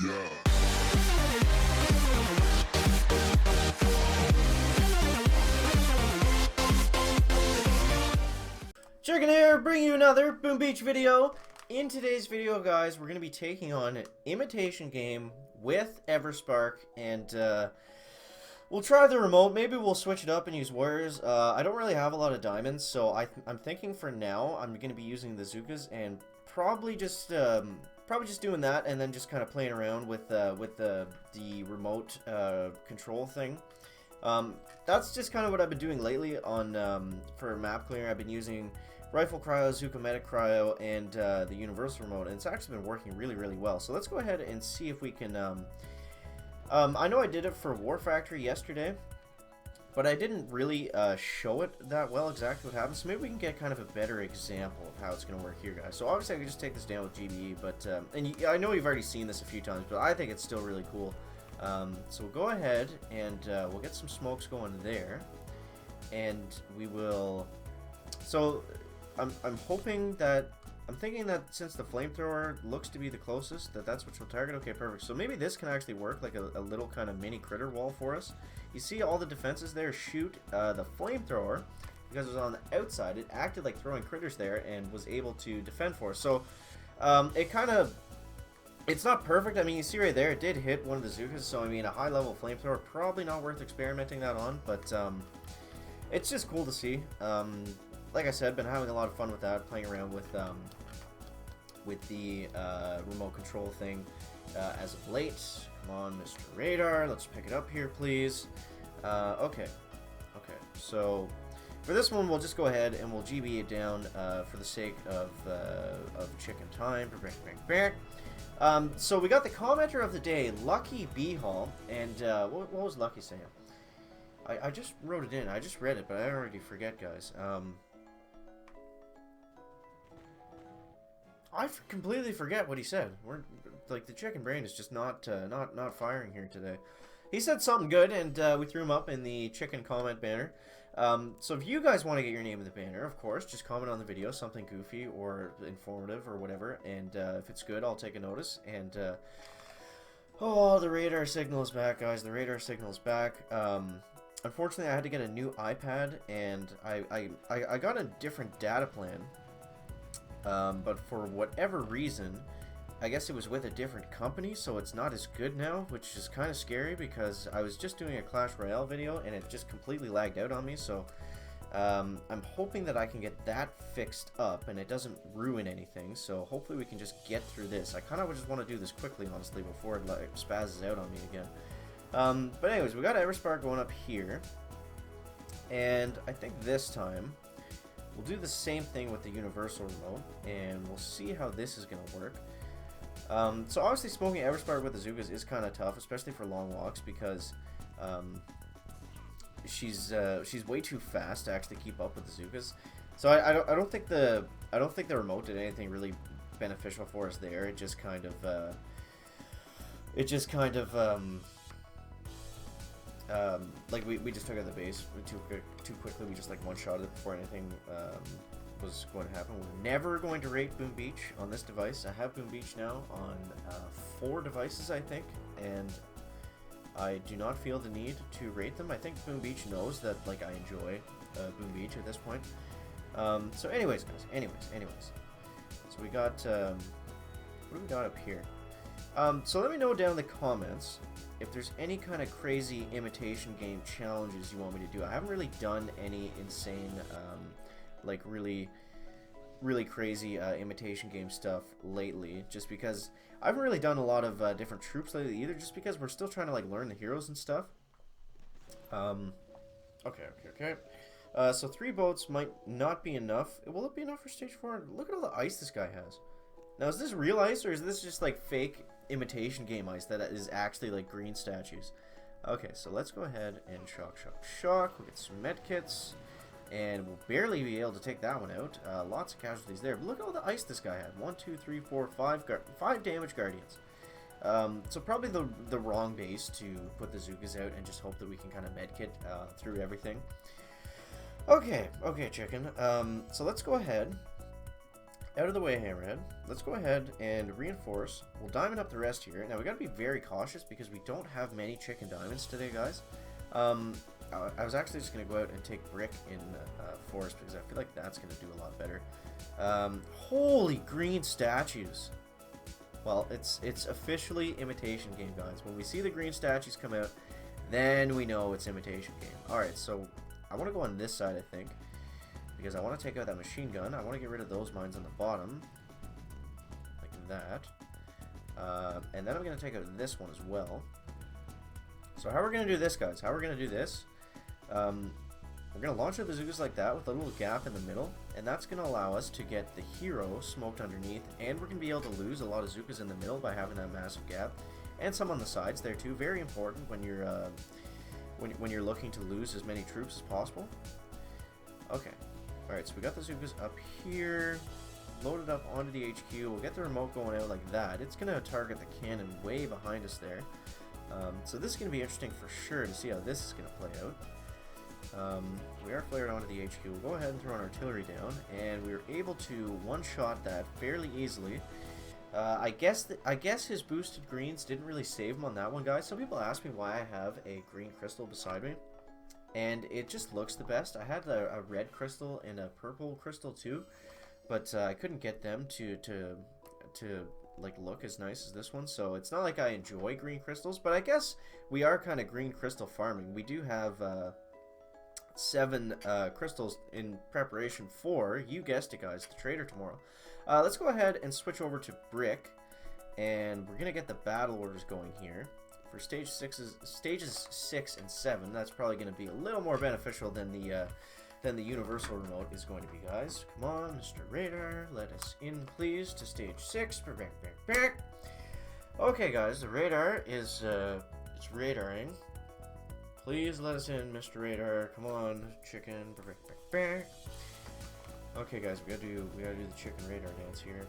Chicken here, bringing you another Boom Beach video. In today's video, guys, we're going to be taking on an imitation game with Everspark, and we'll try the remote. Maybe we'll switch it up and use warriors. I don't really have a lot of diamonds, so I'm thinking for now I'm going to be using the Zookas and probably just doing that, and then just kind of playing around with the remote control thing. That's just kind of what I've been doing lately on for map clearing. I've been using Rifle Cryo, Zuka Medic Cryo, and the Universal Remote, and it's actually been working really, really well. So let's go ahead and see if we can... I know I did it for War Factory yesterday, but I didn't really show it that well exactly what happens. So maybe we can get kind of a better example of how it's going to work here, guys. So obviously I can just take this down with GBE, but... and I know you've already seen this a few times, but I think it's still really cool. So we'll go ahead and we'll get some smokes going there, and we will... So I'm hoping that... I'm thinking that since the flamethrower looks to be the closest, that's what she'll target. Okay, perfect. So maybe this can actually work like a little kind of mini critter wall for us. You see all the defenses there shoot the flamethrower, because it was on the outside. It acted like throwing critters there and was able to defend for us. So it kind of... It's not perfect. I mean, you see right there, it did hit one of the Zookas, so I mean, a high-level flamethrower, probably not worth experimenting that on, but it's just cool to see. Like I said, been having a lot of fun with that, playing around with the remote control thing as of late. Come on, Mr. Radar, let's pick it up here, please. Okay, so for this one, we'll just go ahead and we'll GB it down for the sake of chicken time. So we got the commenter of the day, Lucky B Hall, and what was Lucky saying? I just wrote it in. I just read it, but I already forget, guys. I completely forget what he said. We're like, the chicken brain is just not firing here today. He said something good, and we threw him up in the chicken comment banner. So if you guys want to get your name in the banner, of course, just comment on the video, something goofy or informative or whatever, and if it's good, I'll take a notice. And oh, the radar signal is back, guys. The radar signal is back. Unfortunately, I had to get a new iPad, and I got a different data plan, but for whatever reason, I guess it was with a different company, so it's not as good now, which is kind of scary because I was just doing a Clash Royale video and it just completely lagged out on me. So I'm hoping that I can get that fixed up and it doesn't ruin anything. So hopefully we can just get through this. I kind of just want to do this quickly, honestly, before it like spazzes out on me again. But anyways, we got Everspark going up here, and I think this time we'll do the same thing with the Universal Remote, and we'll see how this is going to work. So obviously smoking Everspark with the Zookas is kind of tough, especially for long walks, because she's way too fast to actually keep up with the Zookas. So I don't think the remote did anything really beneficial for us there. It just kind of like we just took out the base too quickly. We just like one-shotted it before anything was going to happen. We're never going to rate Boom Beach on this device. I have Boom Beach now on 4 devices, I think, and I do not feel the need to rate them. I think Boom Beach knows that like I enjoy Boom Beach at this point. So anyways, guys, anyways. So we got what do we got up here? So let me know down in the comments if there's any kind of crazy imitation game challenges you want me to do. I haven't really done any insane, like really crazy imitation game stuff lately, just because I haven't really done a lot of different troops lately either, just because we're still trying to like learn the heroes and stuff. Okay. So 3 boats might not be enough. Will it be enough for stage 4? Look at all the ice this guy has. Now, is this real ice, or is this just like fake imitation game ice that is actually like green statues? Okay, so let's go ahead and shock. We'll get some medkits, and we'll barely be able to take that one out. Lots of casualties there. But look at all the ice this guy had. 1, 2, 3, 4, 5 damage guardians. So probably the wrong base to put the Zookas out and just hope that we can kind of medkit through everything. Okay, chicken. So let's go ahead. Out of the way, Hammerhead. Let's go ahead and reinforce. We'll diamond up the rest here. Now, we got to be very cautious because we don't have many chicken diamonds today, guys. I was actually just going to go out and take brick in forest because I feel like that's going to do a lot better. Holy green statues. Well, it's officially Imitation Game, guys. When we see the green statues come out, then we know it's Imitation Game. Alright, so I want to go on this side, I think, because I want to take out that machine gun. I want to get rid of those mines on the bottom, like that. And then I'm going to take out this one as well. So how we're going to do this, guys? How we're going to do this? We're going to launch our bazookas like that with a little gap in the middle, and that's going to allow us to get the hero smoked underneath, and we're going to be able to lose a lot of bazookas in the middle by having that massive gap, and some on the sides there too. Very important when you're when you're looking to lose as many troops as possible. Okay, all right. So we got the bazookas up here, loaded up onto the HQ. We'll get the remote going out like that. It's going to target the cannon way behind us there. So this is going to be interesting for sure to see how this is going to play out. We are flared onto the HQ. We'll go ahead and throw an artillery down, and we were able to one-shot that fairly easily. I guess his boosted greens didn't really save him on that one, guys. Some people ask me why I have a green crystal beside me, and it just looks the best. I had a red crystal and a purple crystal too, but I couldn't get them to like look as nice as this one. So it's not like I enjoy green crystals, but I guess we are kind of green crystal farming. We do have 7 crystals in preparation for, you guessed it, guys, the trader tomorrow. Let's go ahead and switch over to brick, and we're gonna get the battle orders going here for stages 6 and 7. That's probably gonna be a little more beneficial than the universal remote is going to be, guys. Come on, Mr. Radar, let us in, please, to stage 6. Okay, guys, the radar is it's radaring. Please let us in, Mr. Radar. Come on, chicken. Okay, guys, we gotta do the chicken radar dance here.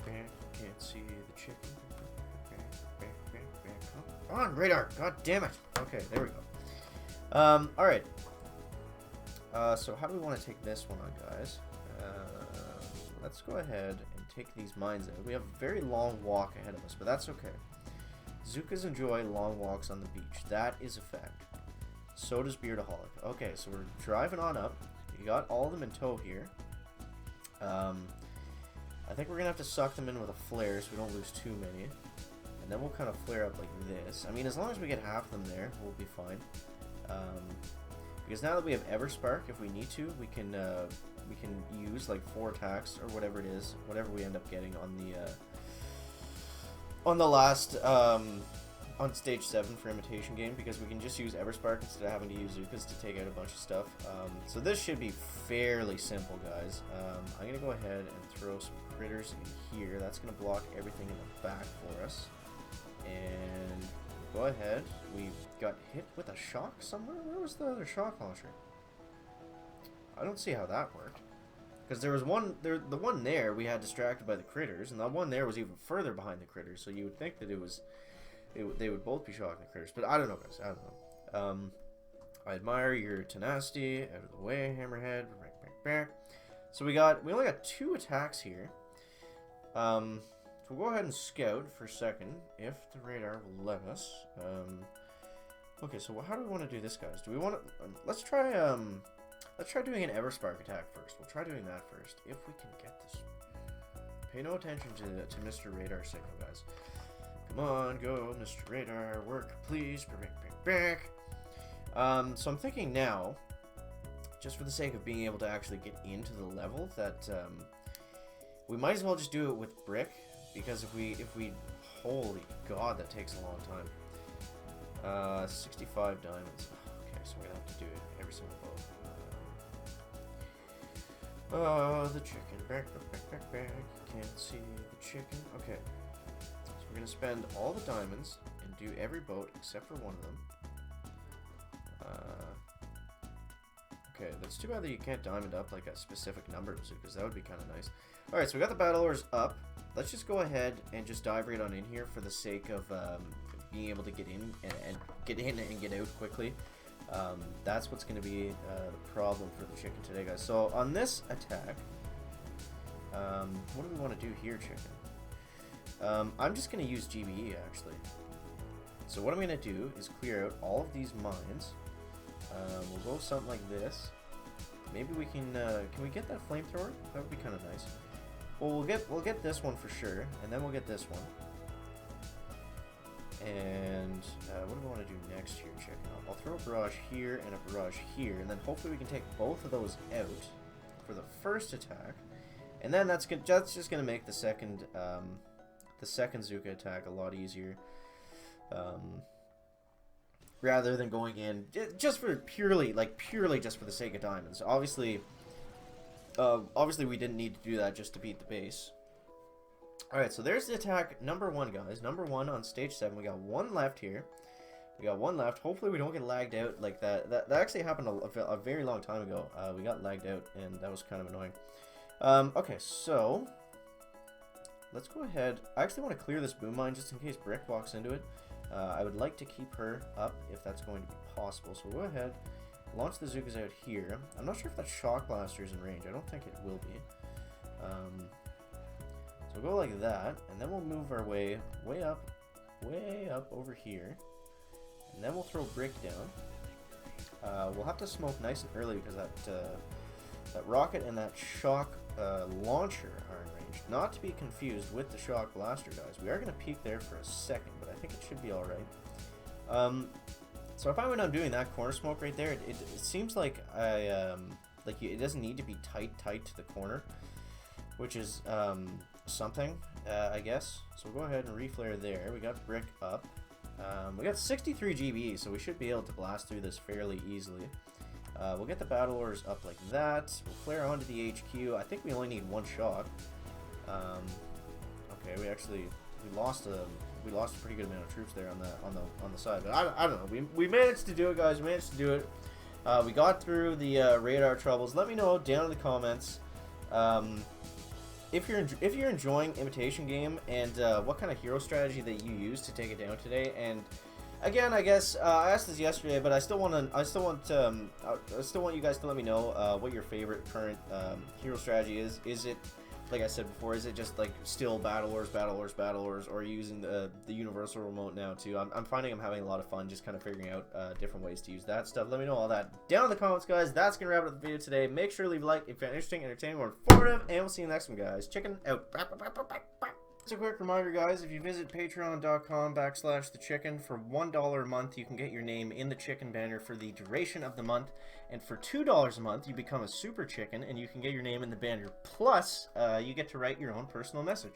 Can't see the chicken. Come on, radar. God damn it. Okay, there we go. All right. So how do we want to take this one on, guys? Let's go ahead and take these mines out. We have a very long walk ahead of us, but that's okay. Zookas enjoy long walks on the beach. That is a fact. So does Beardaholic. Okay, so we're driving on up. We got all of them in tow here. I think we're going to have to suck them in with a flare so we don't lose too many. And then we'll kind of flare up like this. I mean, as long as we get half of them there, we'll be fine. Because now that we have Everspark, if we need to, we can use like 4 attacks or whatever it is, whatever we end up getting on the last on stage 7 for Imitation Game, because we can just use Everspark instead of having to use Zookas to take out a bunch of stuff. So this should be fairly simple, guys. I'm gonna go ahead and throw some critters in here. That's gonna block everything in the back for us. And go ahead. We got hit with a shock somewhere. Where was the other shock launcher? I don't see how that worked. Because there was one there, the one there we had distracted by the critters, and the one there was even further behind the critters. So you would think that they would both be shocking the critters, but I don't know, guys. I don't know. I admire your tenacity. Out of the way, Hammerhead. So we only got 2 attacks here. So we'll go ahead and scout for a second if the radar will let us. Okay, so how do we want to do this, guys? Do we want to? Let's try doing an Everspark attack first. We'll try doing that first if we can get this. Pay no attention to Mr. Radar signal, guys. Come on, go, Mr. Radar. Work, please. So I'm thinking now, just for the sake of being able to actually get into the level, that we might as well just do it with brick, because if we holy god, that takes a long time. 65 diamonds. Okay, so we're gonna have to do it every single boat. The chicken. Back. Can't see the chicken. Okay. So we're gonna spend all the diamonds and do every boat except for one of them. Okay, that's too bad that you can't diamond up like a specific number, because that would be kind of nice. Alright, so we got the battle orders up. Let's just go ahead and just dive right on in here for the sake of being able to get in and get out quickly. That's what's going to be the problem for the chicken today, guys. So on this attack, What do we want to do here, chicken? I'm just going to use GBE, actually. So what I'm going to do is clear out all of these mines. We'll go something like this. Maybe we can we get that flamethrower? That would be kind of nice. Well, we'll get this one for sure, and then we'll get this one. And what do we want to do next here, chicken? I'll throw a barrage here and a barrage here, and then hopefully we can take both of those out for the first attack. And then that's just gonna make the second Zuka attack a lot easier. Rather than going in just for purely just for the sake of diamonds. Obviously we didn't need to do that just to beat the base. Alright, so there's the attack number 1, guys. Number 1 on stage 7. We got one left here. We got one left. Hopefully we don't get lagged out like that. That actually happened a very long time ago. We got lagged out, and that was kind of annoying. Okay, so let's go ahead. I actually want to clear this boom mine just in case Brick walks into it. I would like to keep her up if that's going to be possible. So we'll go ahead, launch the Zukas out here. I'm not sure if that Shock Blaster is in range. I don't think it will be. So we'll go like that, and then we'll move our way up over here. And then we'll throw Brick down. We'll have to smoke nice and early because that rocket and that shock launcher are in range. Not to be confused with the shock blaster, guys. We are going to peek there for a second, but I think it should be alright. So if I went on doing that corner smoke right there, it seems like it doesn't need to be tight to the corner, which is something, I guess. So we'll go ahead and reflare there. We got Brick up. We got 63 GBE, so we should be able to blast through this fairly easily. We'll get the battle orders up like that. We'll flare onto the HQ. I think we only need one shot. Okay, we lost a pretty good amount of troops there on the side. But I don't know. We managed to do it, guys. We managed to do it. We got through the radar troubles. Let me know down in the comments if you're enjoying Imitation Game and what kind of hero strategy that you use to take it down today. And again, I guess I asked this yesterday, but I still want you guys to let me know what your favorite current hero strategy is. Is it, like I said before, is it just like still battle orders, or are you using the universal remote now too? I'm finding I'm having a lot of fun just kind of figuring out different ways to use that stuff. Let me know all that down in the comments, guys. That's gonna wrap up the video today. Make sure to leave a like if you found it interesting, entertaining, or informative, and we'll see you in the next one, guys. Chicken out. Just a quick reminder, guys, if you visit patreon.com/thechicken for $1 a month, you can get your name in the chicken banner for the duration of the month. And for $2 a month, you become a super chicken and you can get your name in the banner. Plus, you get to write your own personal message.